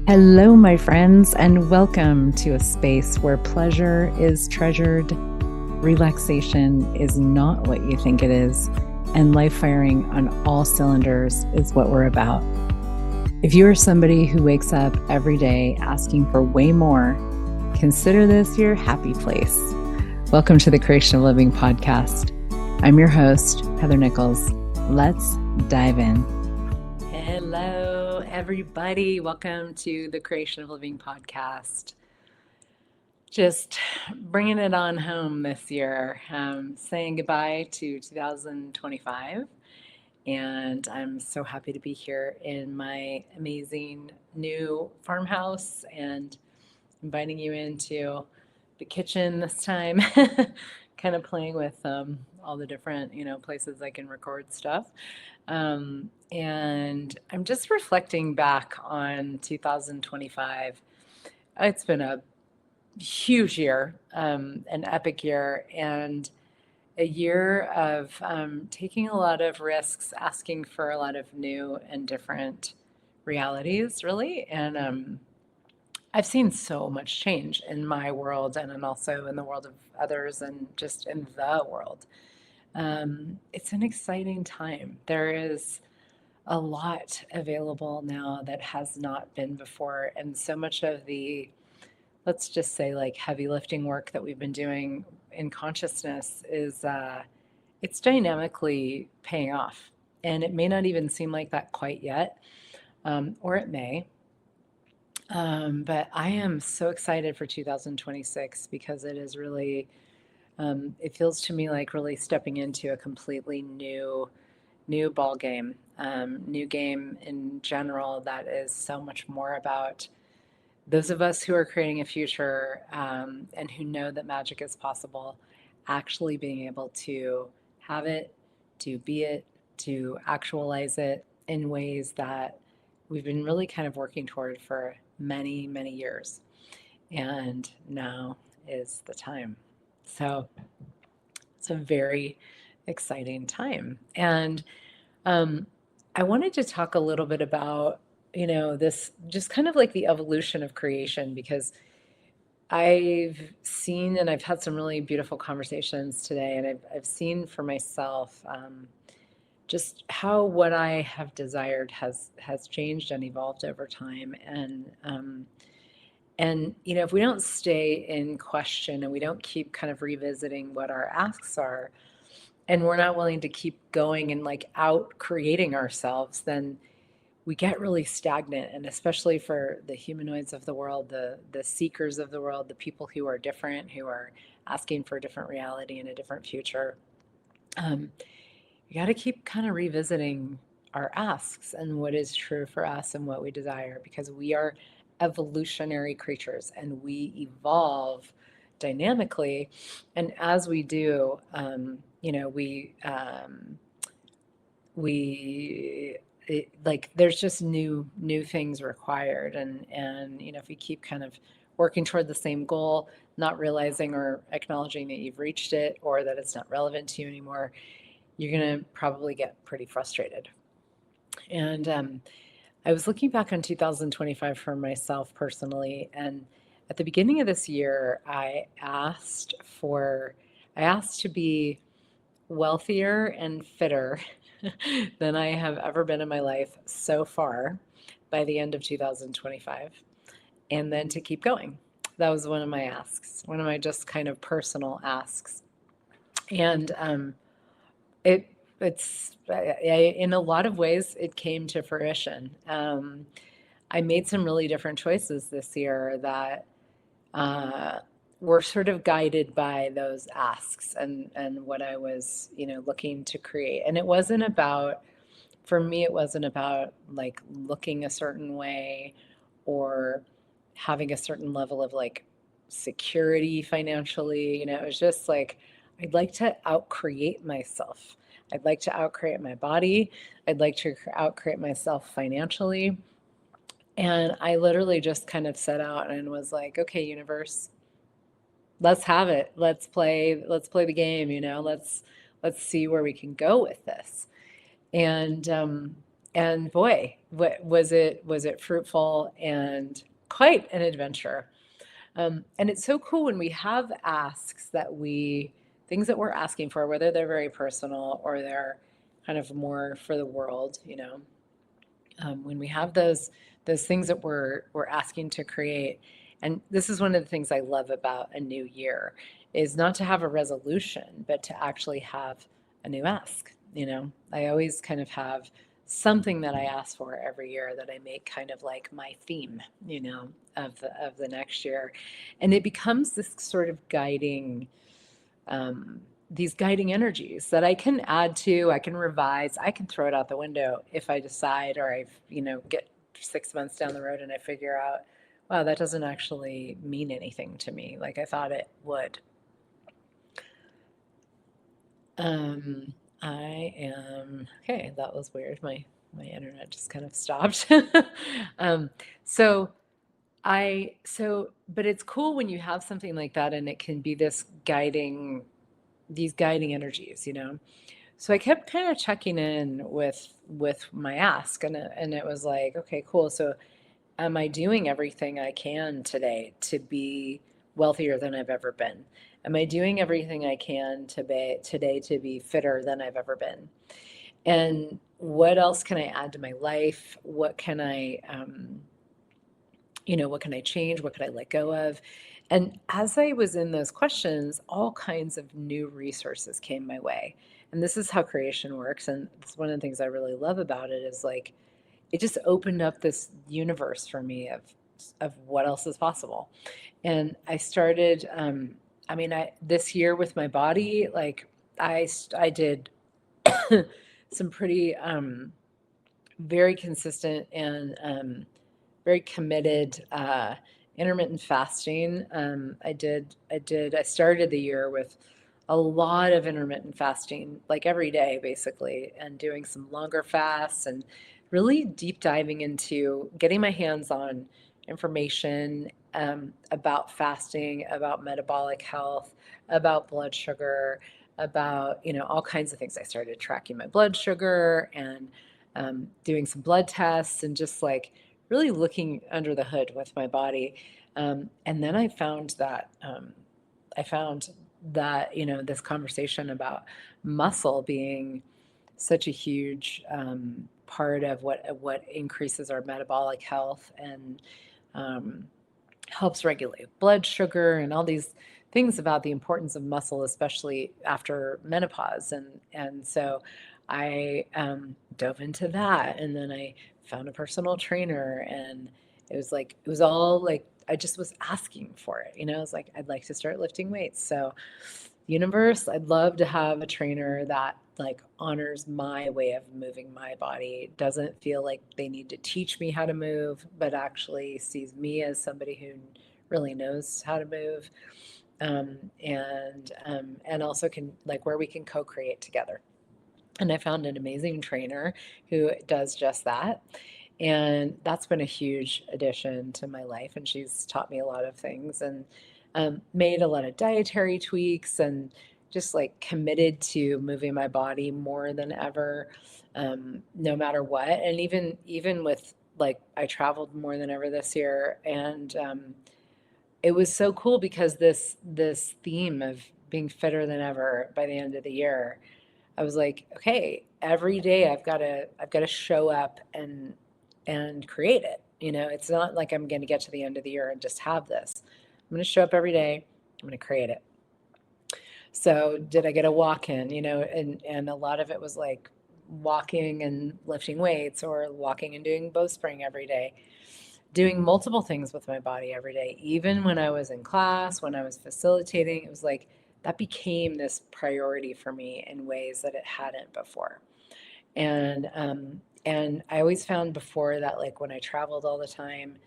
Hello, my friends, and welcome to a space where pleasure is treasured, relaxation is not what you think it is, and life firing on all cylinders is what we're about. If you are somebody who wakes up every day asking for way more, consider this your happy place. Welcome to the Creation of Living podcast. I'm your host, Heather Nichols. Let's dive in. Hello, everybody. Welcome to the Creation of Living podcast. Just bringing it on home this year, saying goodbye to 2025. And I'm so happy to be here in my amazing new farmhouse and inviting you into the kitchen this time, kind of playing with all the different, places I can record stuff. And I'm just reflecting back on 2025. It's been a huge year, an epic year, and a year of taking a lot of risks, asking for a lot of new and different realities, really. And I've seen so much change in my world and also in the world of others and just in the world. It's an exciting time. There is a lot available now that has not been before. And so much of the, let's just say, like heavy lifting work that we've been doing in consciousness is it's dynamically paying off. And it may not even seem like that quite yet, or it may. But I am so excited for 2026 because it is really, it feels to me like really stepping into a completely new ball game, new game in general that is so much more about those of us who are creating a future and who know that magic is possible, actually being able to have it, to be it, to actualize it in ways that we've been really kind of working toward for many, many years. And now is the time. So it's a very exciting time. And I wanted to talk a little bit about, this just kind of like the evolution of creation, because I've seen and I've had some really beautiful conversations today, and I've seen for myself just how what I have desired has changed and evolved over time. And if we don't stay in question and we don't keep kind of revisiting what our asks are, and we're not willing to keep going and like out creating ourselves, then we get really stagnant. And especially for the humanoids of the world, the seekers of the world, the people who are different, who are asking for a different reality and a different future, we got to keep kind of revisiting our asks and what is true for us and what we desire, because we are evolutionary creatures and we evolve dynamically. And as we do, there's just new things required, and if you keep kind of working toward the same goal, not realizing or acknowledging that you've reached it or that it's not relevant to you anymore, you're going to probably get pretty frustrated. And I was looking back on 2025 for myself personally, and at the beginning of this year, I asked to be wealthier and fitter than I have ever been in my life so far by the end of 2025, and then to keep going. That was one of my asks, one of my just kind of personal asks. And in a lot of ways, it came to fruition. I made some really different choices this year that were sort of guided by those asks and what I was, looking to create. And for me, it wasn't about like looking a certain way or having a certain level of like security financially. It was just like, I'd like to outcreate myself. I'd like to outcreate my body. I'd like to outcreate myself financially. And I literally just kind of set out and was like, okay, universe, let's have it. Let's play the game, let's see where we can go with this. And and boy, what was it fruitful and quite an adventure. And it's so cool when we have asks things that we're asking for, whether they're very personal or they're kind of more for the world, when we have those things that we're asking to create. And this is one of the things I love about a new year is not to have a resolution, but to actually have a new ask. I always kind of have something that I ask for every year that I make kind of like my theme, of the next year. And it becomes this sort of these guiding energies that I can add to, I can revise, I can throw it out the window if I decide, or get 6 months down the road and I figure out, wow, that doesn't actually mean anything to me like I thought it would. I am okay. That was weird. My internet just kind of stopped. um, so but it's cool when you have something like that, and it can be these guiding energies. So I kept kind of checking in with my ask, and it was like, okay, cool. So am I doing everything I can today to be wealthier than I've ever been? Am I doing everything I can today to be fitter than I've ever been? And what else can I add to my life? What can what can I change? What could I let go of? And as I was in those questions, all kinds of new resources came my way. And this is how creation works. And it's one of the things I really love about it is like it just opened up this universe for me of what else is possible. And I started, this year with my body, like I did some pretty very consistent and very committed intermittent fasting. I started the year with a lot of intermittent fasting, like every day basically, and doing some longer fasts and really deep diving into getting my hands on information about fasting, about metabolic health, about blood sugar, about all kinds of things. I started tracking my blood sugar and doing some blood tests and just like really looking under the hood with my body. And then I found that this conversation about muscle being such a huge part of what increases our metabolic health and helps regulate blood sugar and all these things about the importance of muscle, especially after menopause. And so I dove into that, and then I found a personal trainer, and it was all like I just was asking for it. I was like, I'd like to start lifting weights. So universe, I'd love to have a trainer that like honors my way of moving my body, doesn't feel like they need to teach me how to move, but actually sees me as somebody who really knows how to move, and also can like where we can co-create together. And I found an amazing trainer who does just that. And that's been a huge addition to my life. And she's taught me a lot of things and made a lot of dietary tweaks and just like committed to moving my body more than ever, no matter what. And even with like I traveled more than ever this year, and it was so cool because this theme of being fitter than ever by the end of the year, I was like, okay, every day I've got to show up and create it. It's not like I'm going to get to the end of the year and just have this. I'm going to show up every day. I'm going to create it. So did I get a walk in? And a lot of it was like walking and lifting weights, or walking and doing bowspring every day, doing multiple things with my body every day. Even when I was in class, when I was facilitating, it was like that became this priority for me in ways that it hadn't before. And I always found before that, like when I traveled all the time,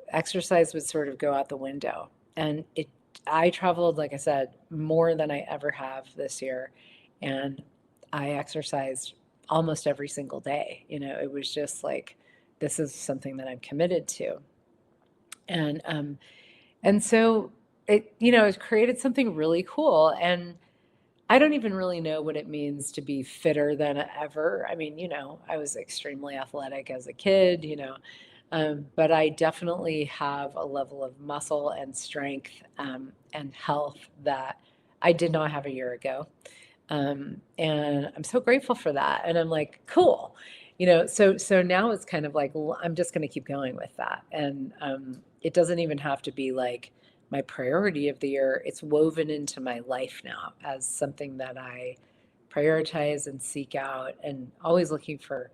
exercise would sort of go out the window. And I traveled, like I said, more than I ever have this year. And I exercised almost every single day. It was just like, this is something that I'm committed to. And so it created something really cool. And I don't even really know what it means to be fitter than ever. I mean, I was extremely athletic as a kid, but I definitely have a level of muscle and strength and health that I did not have a year ago. And I'm so grateful for that. And I'm like, cool. So now it's kind of like I'm just going to keep going with that. And it doesn't even have to be like my priority of the year. It's woven into my life now as something that I prioritize and seek out, and always looking for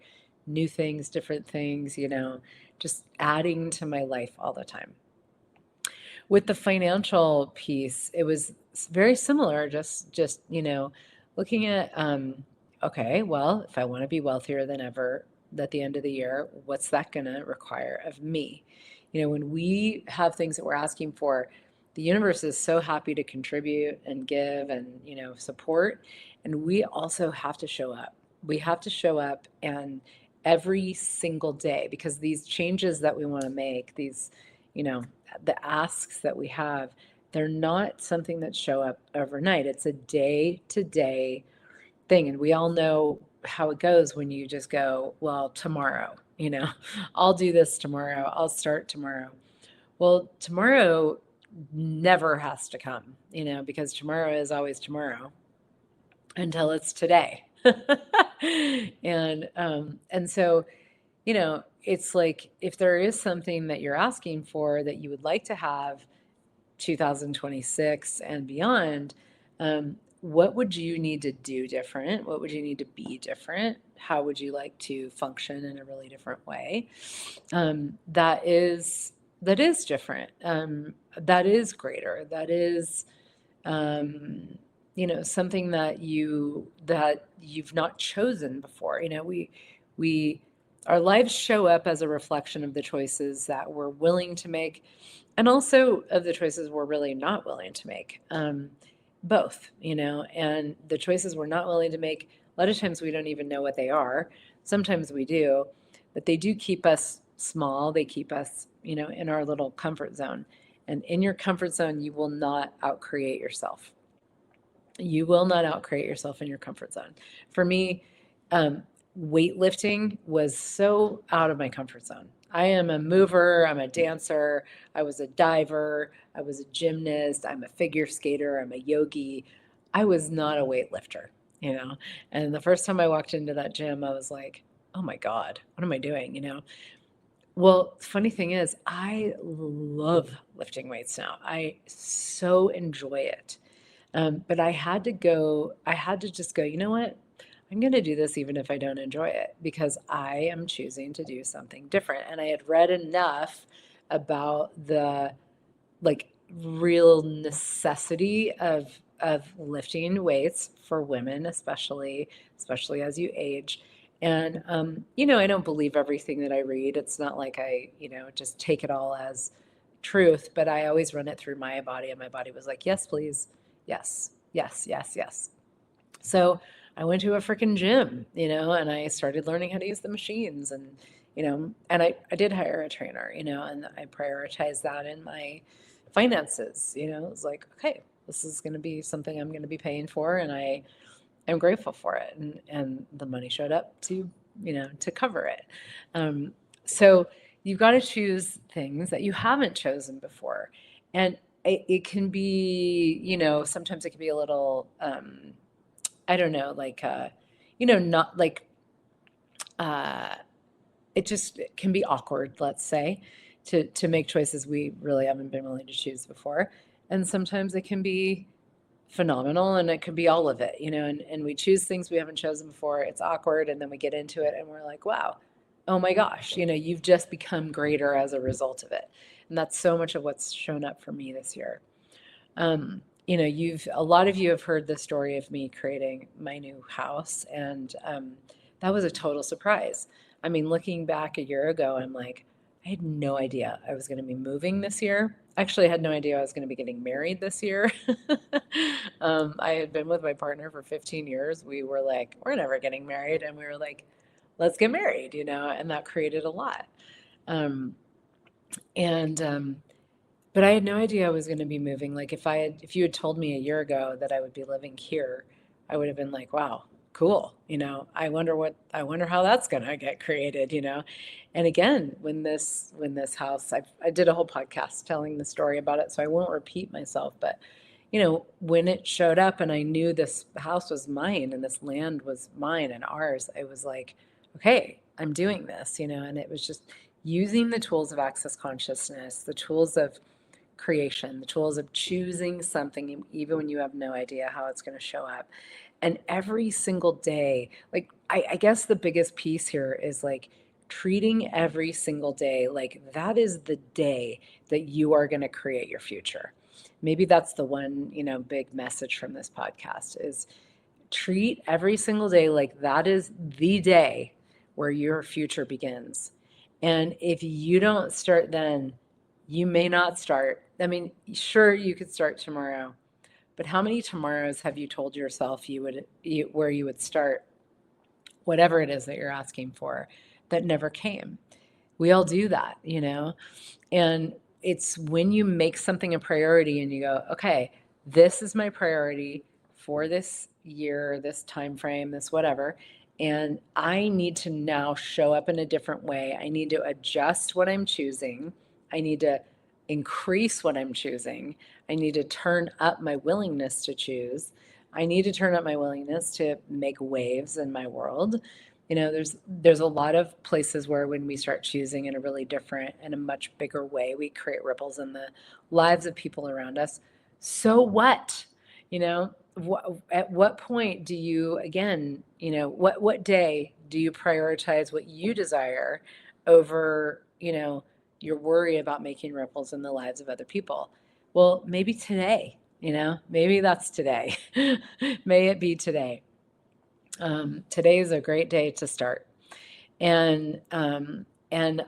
new things, different things, just adding to my life all the time. With the financial piece, it was very similar, just looking at, okay, well, if I want to be wealthier than ever at the end of the year, what's that going to require of me? When we have things that we're asking for, the universe is so happy to contribute and give and, support. And we also have to show up. We have to show up, and every single day, because these changes that we want to make, these, you know, the asks that we have, they're not something that show up overnight. It's a day to day thing. And we all know how it goes when you just go, well, tomorrow, I'll do this tomorrow. I'll start tomorrow. Well, tomorrow never has to come, because tomorrow is always tomorrow until it's today. And so, it's like if there is something that you're asking for that you would like to have 2026 and beyond, what would you need to do different? What would you need to be different? How would you like to function in a really different way? That is different. That is greater. That is, something that you've not chosen before. We our lives show up as a reflection of the choices that we're willing to make, and also of the choices we're really not willing to make. Both, and the choices we're not willing to make, a lot of times we don't even know what they are. Sometimes we do, but they do keep us small. They keep us, in our little comfort zone. And in your comfort zone, you will not outcreate yourself. You will not outcreate yourself in your comfort zone. For me, weightlifting was so out of my comfort zone. I am a mover, I'm a dancer, I was a diver, I was a gymnast, I'm a figure skater, I'm a yogi. I was not a weightlifter, you know. And the first time I walked into that gym, I was like, oh my God, what am I doing? Well, funny thing is, I love lifting weights now. I so enjoy it. But I had to just go, you know what? I'm going to do this even if I don't enjoy it, because I am choosing to do something different. And I had read enough about the like real necessity of lifting weights for women, especially as you age. And I don't believe everything that I read. It's not like I, just take it all as truth, but I always run it through my body, and my body was like, yes, please. Yes, yes, yes, yes. So I went to a freaking gym, and I started learning how to use the machines, and I did hire a trainer, and I prioritized that in my finances. It was like, okay, this is going to be something I'm going to be paying for, and I am grateful for it. And the money showed up to cover it. So you've got to choose things that you haven't chosen before. And it can be, sometimes it can be a little, I don't know, like, not like, uh, it can be awkward, let's say, to make choices we really haven't been willing to choose before. And sometimes it can be phenomenal, and it could be all of it, and we choose things we haven't chosen before. It's awkward, and then we get into it and we're like, wow, oh my gosh, you've just become greater as a result of it. And that's so much of what's shown up for me this year. A lot of you have heard the story of me creating my new house, and that was a total surprise. I mean, looking back a year ago, I'm like, I had no idea I was going to be moving this year. Actually, I had no idea I was going to be getting married this year. I had been with my partner for 15 years. We were like, we're never getting married. And we were like, let's get married, and that created a lot. Um, and But I had no idea I was going to be moving. Like if you had told me a year ago that I would be living here, I would have been like, wow, cool. I wonder how that's going to get created. And again, when this house, I did a whole podcast telling the story about it, so I won't repeat myself, but when it showed up and I knew this house was mine and this land was mine and ours, I was like, okay, I'm doing this. And it was just using the tools of access consciousness, the tools of creation, the tools of choosing something, even when you have no idea how it's going to show up. And every single day, like, I guess the biggest piece here is like treating every single day like that is the day that you are going to create your future. Maybe that's the one, big message from this podcast is treat every single day like that is the day where your future begins. And if you don't start then, you may not start. I mean, sure, you could start tomorrow, but how many tomorrows have you told yourself where you would start whatever it is that you're asking for that never came? We all do that. And it's when you make something a priority and you go, okay, this is my priority for this year, this time frame, this whatever, and I need to now show up in a different way. I need to adjust what I'm choosing. I need to increase what I'm choosing. I need to turn up my willingness to choose. I need to turn up my willingness to make waves in my world. There's a lot of places where when we start choosing in a really different and a much bigger way, we create ripples in the lives of people around us. So what? At what point do you, again, what day do you prioritize what you desire over, your worry about making ripples in the lives of other people? Well, maybe today, maybe that's today. May it be today. Today is a great day to start. And and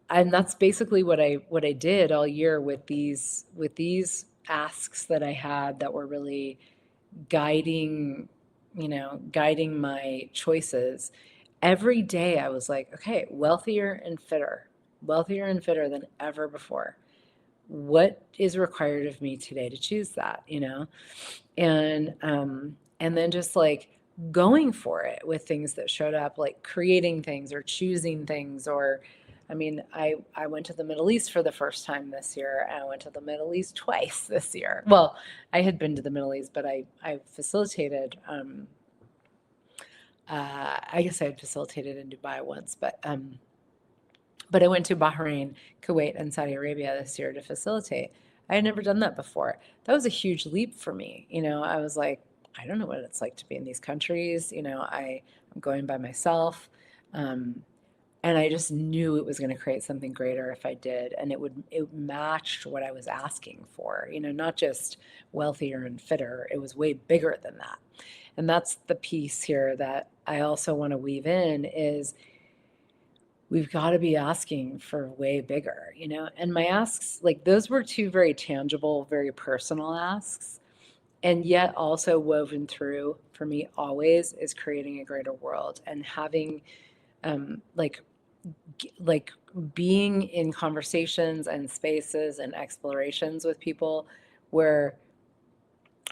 that's basically what I did all year with these asks that I had that were really guiding, guiding my choices. Every day I was like, okay, wealthier and fitter than ever before. What is required of me today to choose that? And then just like going for it with things that showed up, like creating things or choosing things. Or I mean, I went to the Middle East for the first time this year, and I went to the Middle East twice this year. Well, I had been to the Middle East, but I facilitated, I guess I had facilitated in Dubai once, but I went to Bahrain, Kuwait, and Saudi Arabia this year to facilitate. I had never done that before. That was a huge leap for me. I was like, I don't know what it's like to be in these countries. I'm going by myself. And I just knew it was going to create something greater if I did. And it matched what I was asking for, not just wealthier and fitter. It was way bigger than that. And that's the piece here that I also want to weave in is we've got to be asking for way bigger, and my asks, like those were two very tangible, very personal asks. And yet also woven through for me always is creating a greater world and having like being in conversations and spaces and explorations with people where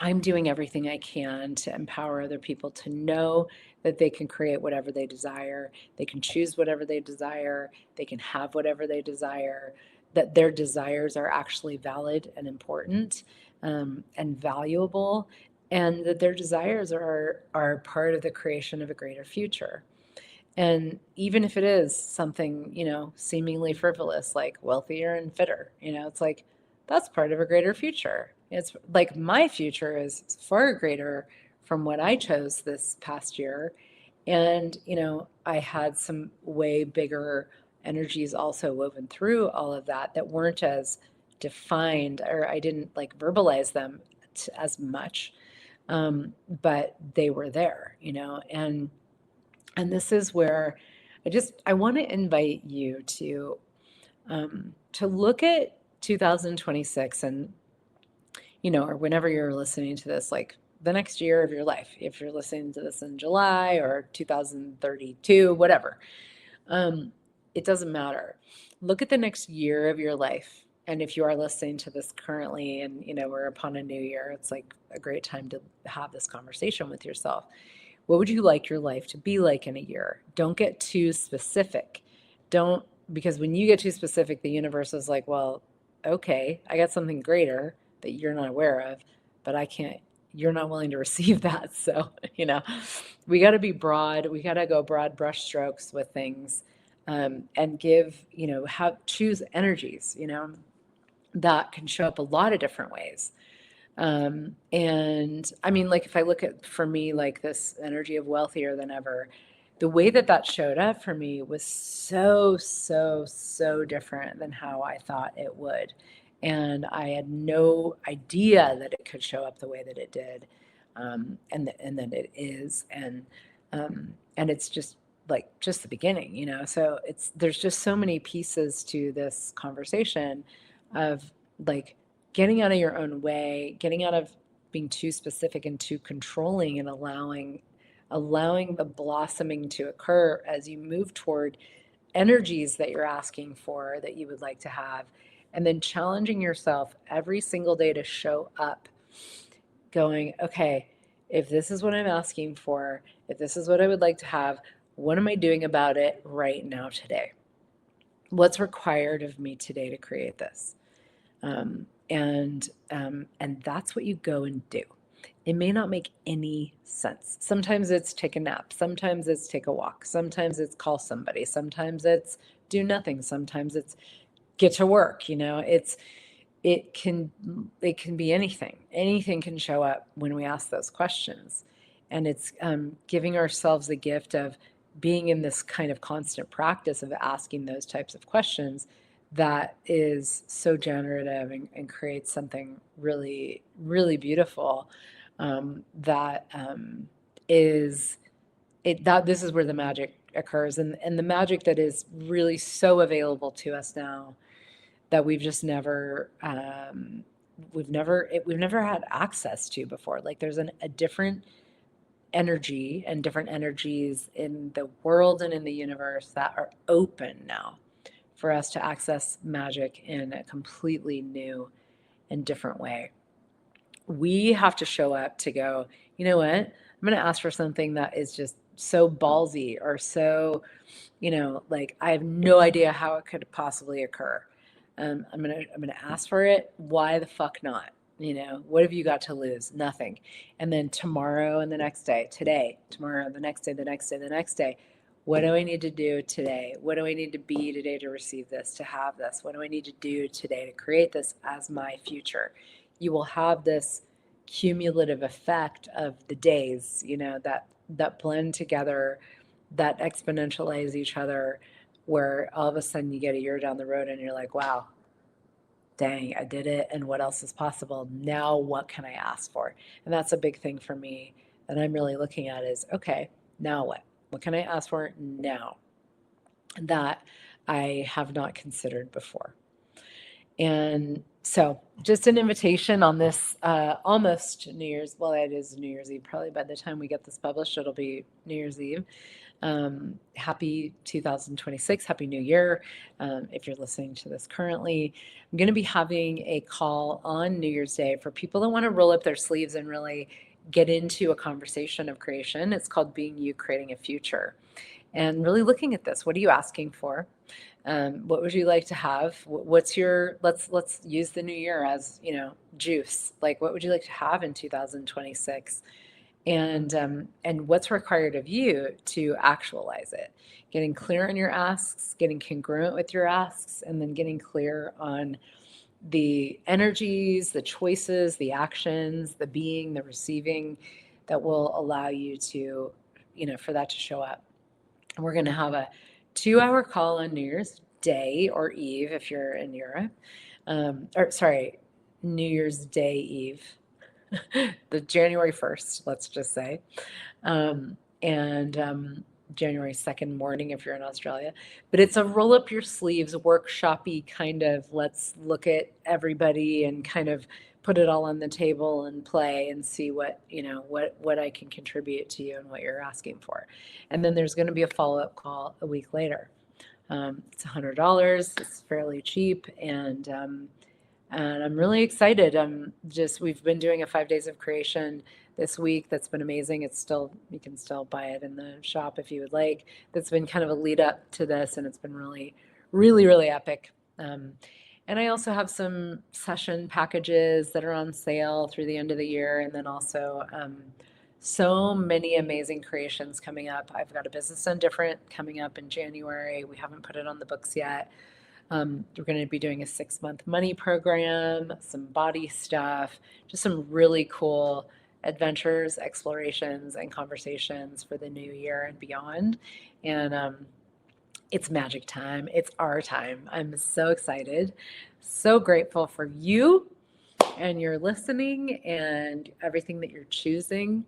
I'm doing everything I can to empower other people to know that they can create whatever they desire, they can choose whatever they desire, they can have whatever they desire, that their desires are actually valid and important, and valuable, and that their desires are part of the creation of a greater future. And even if it is something, seemingly frivolous, like wealthier and fitter, it's like that's part of a greater future. It's like my future is far greater from what I chose this past year. And, I had some way bigger energies also woven through all of that weren't as defined, or I didn't like verbalize them as much. But they were there, and this is where I want to invite you to look at 2026 and, or whenever you're listening to this, like the next year of your life, if you're listening to this in July or 2032, whatever, it doesn't matter. Look at the next year of your life And if you are listening to this currently and, we're upon a new year, it's like a great time to have this conversation with yourself. What would you like your life to be like in a year? Don't get too specific. Don't, because when you get too specific, the universe is like, well, okay, I got something greater that you're not aware of, but I can't, you're not willing to receive that. So, we got to be broad. We got to go broad brush strokes with things, and give, choose energies, that can show up a lot of different ways. And I mean, like if I look at for me, like this energy of wealthier than ever, the way that that showed up for me was so, so, so different than how I thought it would. And I had no idea that it could show up the way that it did, and that it is. And it's just like just the beginning, So there's just so many pieces to this conversation of like getting out of your own way, getting out of being too specific and too controlling, and allowing the blossoming to occur as you move toward energies that you're asking for that you would like to have, and then challenging yourself every single day to show up going, okay, if this is what I'm asking for, if this is what I would like to have, what am I doing about it right now today? What's required of me today to create this? And that's what you go and do. It may not make any sense. Sometimes it's take a nap. Sometimes it's take a walk. Sometimes it's call somebody. Sometimes it's do nothing. Sometimes it's get to work. It can be anything. Anything can show up when we ask those questions, and it's giving ourselves the gift of being in this kind of constant practice of asking those types of questions that is so generative and creates something really, really beautiful. That is it that this is where the magic occurs, and the magic that is really so available to us now that we've just never we've never had access to before. Like there's a different energy and different energies in the world and in the universe that are open now for us to access magic in a completely new and different way. We have to show up to go, you know what? I'm going to ask for something that is just so ballsy or so, like I have no idea how it could possibly occur. I'm gonna ask for it. Why the fuck not? What have you got to lose? Nothing. And then tomorrow and the next day, today, tomorrow, the next day, the next day, the next day. What do I need to do today? What do I need to be today to receive this, to have this? What do I need to do today to create this as my future? You will have this cumulative effect of the days, that blend together, that exponentialize each other, where all of a sudden you get a year down the road and you're like, wow, dang, I did it. And what else is possible? Now, what can I ask for? And that's a big thing for me that I'm really looking at is, okay, now what? What can I ask for now that I have not considered before? And so just an invitation on this almost New Year's, well, it is New Year's Eve. Probably by the time we get this published, it'll be New Year's Eve. Happy 2026, Happy New Year. If you're listening to this currently, I'm going to be having a call on New Year's Day for people that want to roll up their sleeves and really get into a conversation of creation. It's called Being You, Creating a Future. And really looking at this, what are you asking for? What would you like to have? What's your, let's use the new year as, juice. Like, what would you like to have in 2026? And what's required of you to actualize it? Getting clear on your asks, getting congruent with your asks, and then getting clear on the energies, the choices, the actions, the being, the receiving that will allow you to, for that to show up. We're going to have a 2-hour call on New Year's Day or Eve if you're in Europe. New Year's Day Eve. The January 1st, let's just say, and January 2nd morning if you're in Australia. But it's a roll up your sleeves, workshop-y kind of, let's look at everybody and kind of put it all on the table and play and see what I can contribute to you and what you're asking for. And then there's going to be a follow-up call a week later. It's $100. It's fairly cheap, and I'm really excited. We've been doing a 5 days of creation this week. That's been amazing. You can still buy it in the shop if you would like. That's been kind of a lead up to this, and it's been really, really, really epic. And I also have some session packages that are on sale through the end of the year, and then also so many amazing creations coming up. I've got a Business Done Different coming up in January. We haven't put it on the books yet. We're going to be doing a 6-month money program, some body stuff, just some really cool adventures, explorations, and conversations for the new year and beyond. And it's magic time. It's our time. I'm so excited, so grateful for you and your listening and everything that you're choosing.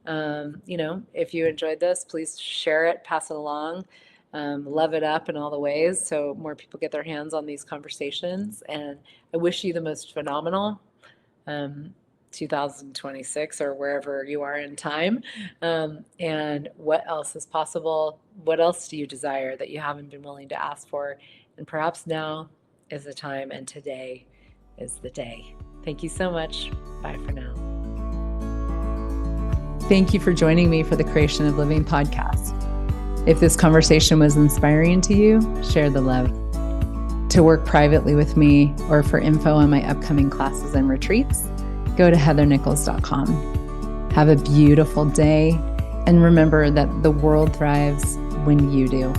If you enjoyed this, please share it, pass it along, love it up in all the ways so more people get their hands on these conversations. And I wish you the most phenomenal 2026 or wherever you are in time. And what else is possible? What else do you desire that you haven't been willing to ask for? And perhaps now is the time, and today is the day. Thank you so much. Bye for now. Thank you for joining me for the Creation of Living podcast. If this conversation was inspiring to you, share the love. To work privately with me or for info on my upcoming classes and retreats, go to heathernichols.com. Have a beautiful day, and remember that the world thrives when you do.